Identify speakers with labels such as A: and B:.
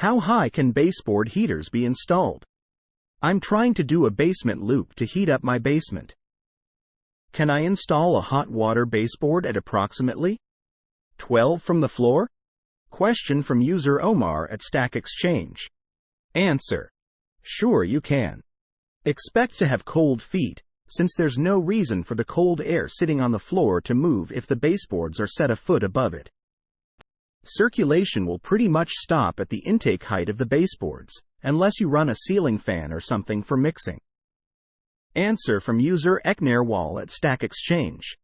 A: How high can baseboard heaters be installed? I'm trying to do a basement loop to heat up my basement. Can I install a hot water baseboard at approximately 12 from the floor? Question from user Omar at Stack Exchange. Answer: sure you can. Expect to have cold feet, since there's no reason for the cold air sitting on the floor to move if the baseboards are set a foot above it. Circulation will pretty much stop at the intake height of the baseboards, unless you run a ceiling fan or something for mixing. Answer from user Eknair Wall at Stack Exchange.